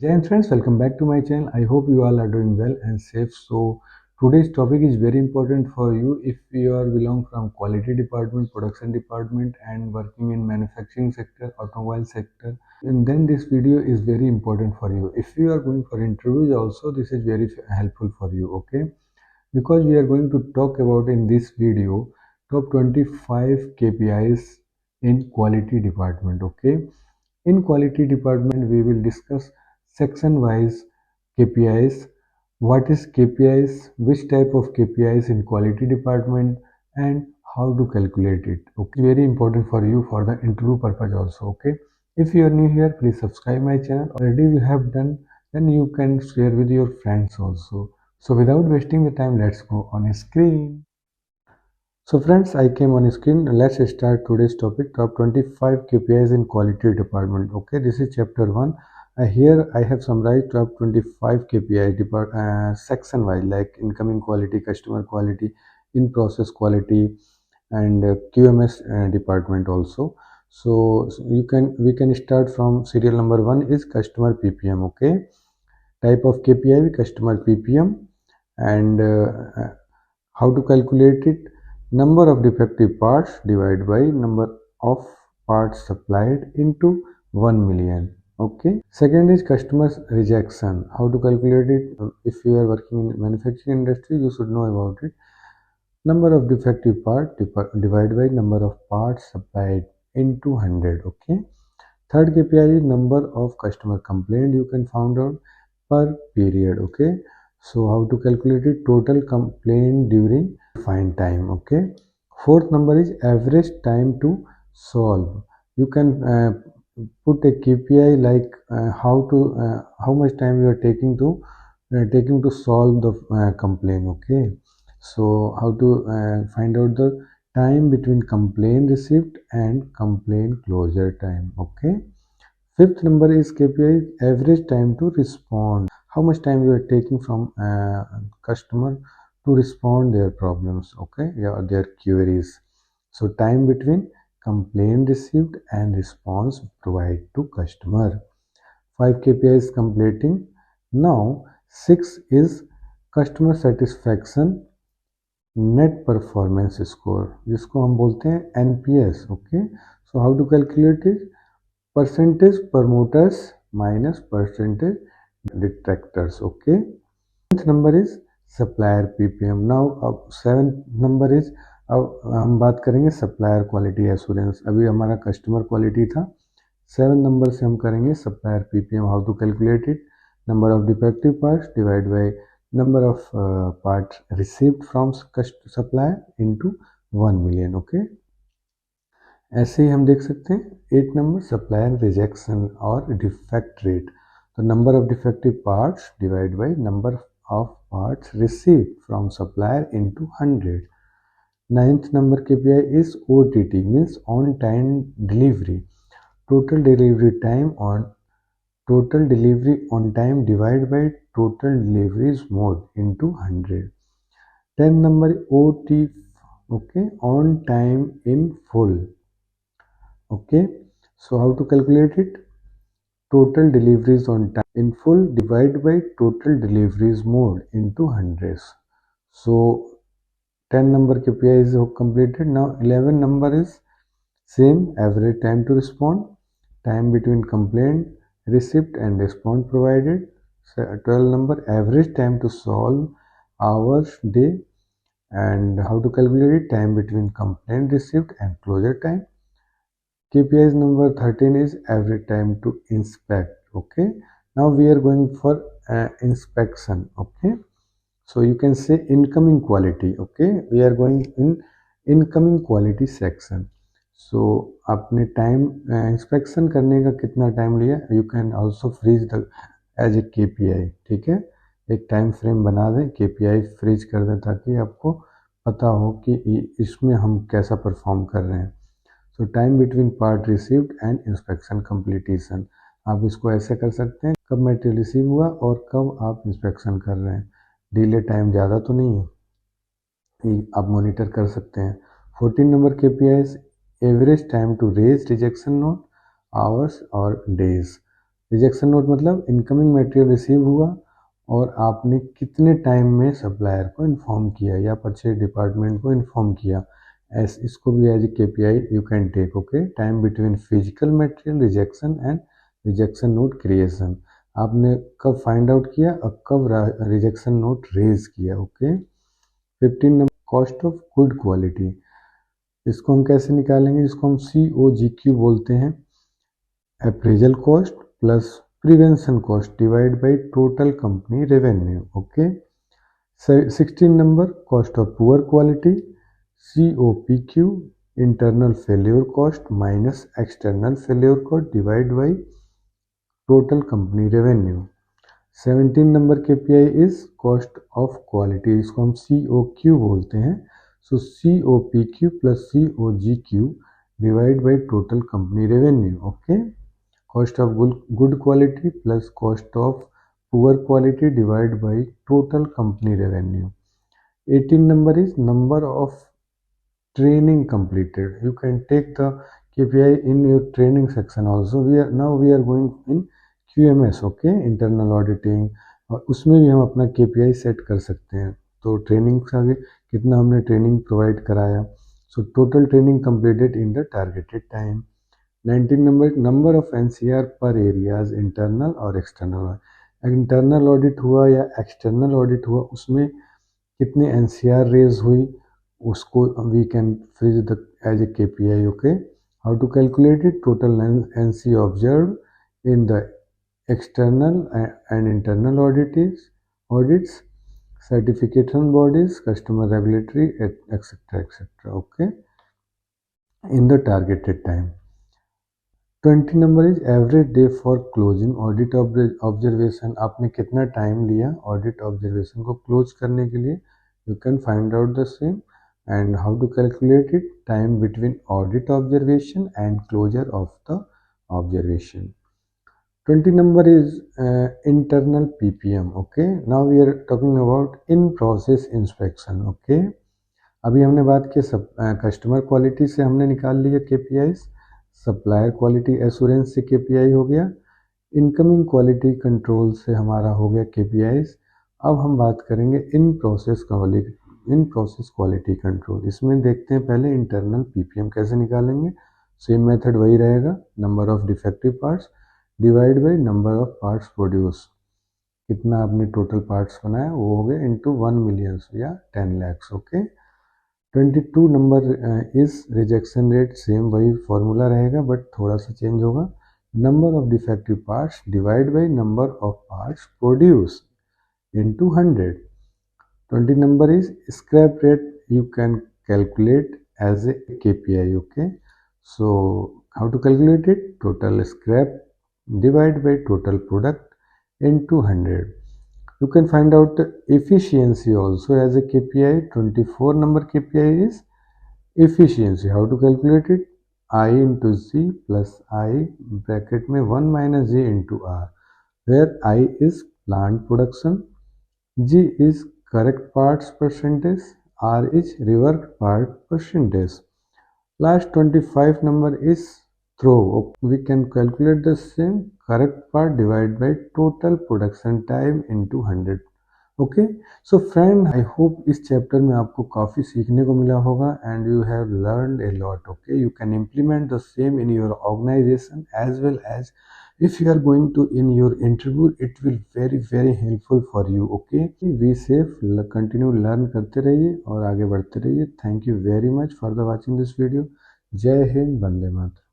Jai and friends, welcome back to my channel. I hope you all are doing well and safe. So today's topic is very important for you if you are belong from quality department, production department and working in manufacturing sector, automobile sector. And then this video is very important for you. If you are going for interviews also, this is very helpful for you, okay? Because we are going to talk about in this video top 25 KPIs in quality department, okay? In quality department, we will discuss section-wise KPIs, what is KPIs, which type of KPIs in quality department, and how to calculate it. Okay, very important for you for the interview purpose also. Okay, if you are new here, please subscribe my channel. Already you have done, then you can share with your friends also. So without wasting the time, let's go on a screen. So friends, I came on screen. Let's start today's topic, top 25 KPIs in quality department. Okay, this is chapter 1. Here I have summarized top 25 KPIs section wise, like incoming quality, customer quality, in process quality, and QMS department also. So we can start from serial number 1 is customer PPM. Okay, type of KPI customer PPM, and how to calculate it. Number of defective parts divided by number of parts supplied into 1 million. Okay, second is customer rejection. How to calculate it? If you are working in manufacturing industry, you should know about it. Number of defective part divided by number of parts supplied into 100. Okay, third KPI is number of customer complaint you can found out per period. Okay, so how to calculate it? Total complaint during defined time. Okay, fourth number is average time to solve. You can put a KPI like how much time you are taking to solve the complaint. Okay, so how to find out the time between complaint received and complaint closure time. Okay, fifth number is KPI average time to respond. How much time you are taking from customer to respond their problems, okay, yeah, their queries. So time between complaint received and response provided to customer. 5 KPIs completing. Now 6 is customer satisfaction net performance score, जिसको हम बोलते हैं NPS. Okay, so how to calculate it? Percentage promoters minus percentage detractors. Okay, number is supplier PPM. Now अब seventh number is, अब हम बात करेंगे supplier quality assurance. अभी हमारा कस्टमर क्वालिटी था. 7 नंबर से हम करेंगे supplier PPM. How to calculate it? Number of defective parts divide by number of parts received from supplier into 1 million. Okay, ऐसे ही हम देख सकते हैं 8 नंबर सप्लायर रिजेक्शन और डिफेक्ट रेट. तो number of defective parts divide by number of parts received from supplier into 100. Ninth number KPI is OTT, means on time delivery. Total delivery time on total delivery on time divided by total deliveries mode into 100. 10 number OT, okay, on time in full. Okay, so how to calculate it? Total deliveries on time in full divided by total deliveries mode into hundreds. So 10 number KPI is completed. Now 11 number is same, average time to respond, time between complaint receipt and response provided. 12 number average time to solve, hours, day. And how to calculate it? Time between complaint received and closure time. KPIs number 13 is average time to inspect. Okay, now we are going for inspection. Okay, so you can say incoming quality. Okay, we are going in incoming quality section. So आपने time inspection करने का कितना time लिया, you can also freeze the as a KPI. ठीक है, एक time frame बना दें, KPI फ्रीज कर दें ताकि आपको पता हो कि इसमें हम कैसा परफॉर्म कर रहे हैं. सो time between part received and inspection completion. आप इसको ऐसे कर सकते हैं, कब मटेरियल रिसीव हुआ और कब आप इंस्पेक्शन कर रहे हैं. डिले टाइम ज़्यादा तो नहीं है, आप मॉनिटर कर सकते हैं. 14 number KPI average time to raise rejection note, hours और डेज. रिजेक्शन नोट मतलब इनकमिंग मटेरियल रिसीव हुआ और आपने कितने टाइम में सप्लायर को इन्फॉर्म किया या परचेज डिपार्टमेंट को इन्फॉर्म किया। एस इसको भी as a KPI you can take. Okay, time between physical material rejection and rejection note creation. आपने कब फाइंड आउट किया और कब रिजेक्शन नोट रेज किया। Okay. 15 number cost of good quality. इसको हम कैसे निकालेंगे, इसको हम COGQ बोलते हैं। Appraisal cost plus prevention cost divide by total company revenue. Okay. 16 number cost of poor quality, COPQ internal failure cost minus external failure cost divide by total company revenue. 17 number KPI is cost of quality, इसको हम COQ बोलते हैं। सो COPQ plus COGQ divide by total company revenue. Okay, cost of good quality plus cost of poor quality divide by total company revenue. 18 number is number of training completed. You can take the KPI in your training section also. We are going in QMS, okay, internal auditing, और उसमें भी हम अपना KPI set कर सकते हैं। तो training से आगे कितना हमने ट्रेनिंग प्रोवाइड कराया। So total training completed in the targeted time. 19 number of NCR पर एरियाज इंटरनल और एक्सटर्नल। इंटरनल ऑडिट हुआ या एक्सटर्नल ऑडिट हुआ, उसमें कितने NCR रेज हुई, उसको we can freeze the as a KPI। Okay, how to calculate it, total NC observe in the external and internal audits, certification bodies, customer regulatory etcetera etcetera. Okay, in the targeted time. 20 number is average day for closing audit observation. आपने कितना time लिया audit observation को close करने के लिए, you can find out the same and how to calculate it, time between audit observation and closure of the observation. 20 number is internal PPM. Okay, now we are talking about in process inspection. Okay, अभी हमने बात की सब customer quality से हमने निकाल लिया KPIs, supplier quality assurance से KPI हो गया, इनकमिंग क्वालिटी कंट्रोल से हमारा हो गया KPIs। अब हम बात करेंगे इन प्रोसेस क्वालिटी कंट्रोल। इसमें देखते हैं पहले इंटरनल PPM कैसे निकालेंगे। सेम मेथड वही रहेगा, number of defective parts divide by number of parts produce. कितना आपने टोटल पार्ट्स बनाया वो हो गया इंटू 1 मिलियन या 10 lakhs। Okay. 22 number is rejection rate, same वही फॉर्मूला रहेगा बट थोड़ा सा चेंज होगा, number of defective parts divided by number of parts produced into 100. 20 number is scrap rate, you can calculate as a KPI. Okay, so how to calculate it, total scrap divided by total product into 100. You can find out the efficiency also as a KPI. 24 number KPI is efficiency. How to calculate it, I into Z plus I bracket में 1 minus J into R, where I is plant production, G is correct parts percentage, R is reworked part percentage. Last 25 number is throw. We can calculate the same, correct part divided by total production time into 100. Okay, so friend I hope इस chapter में आपको काफ़ी सीखने को मिला होगा and you have learned a lot. Okay, you can implement the same in your organisation as well as if you are going to in your interview, it will very helpful for you. Okay, we safe, continue learn करते रहिए और आगे बढ़ते रहिए। Thank you very much for the watching this video. जय हिंद, वंदे मातरम।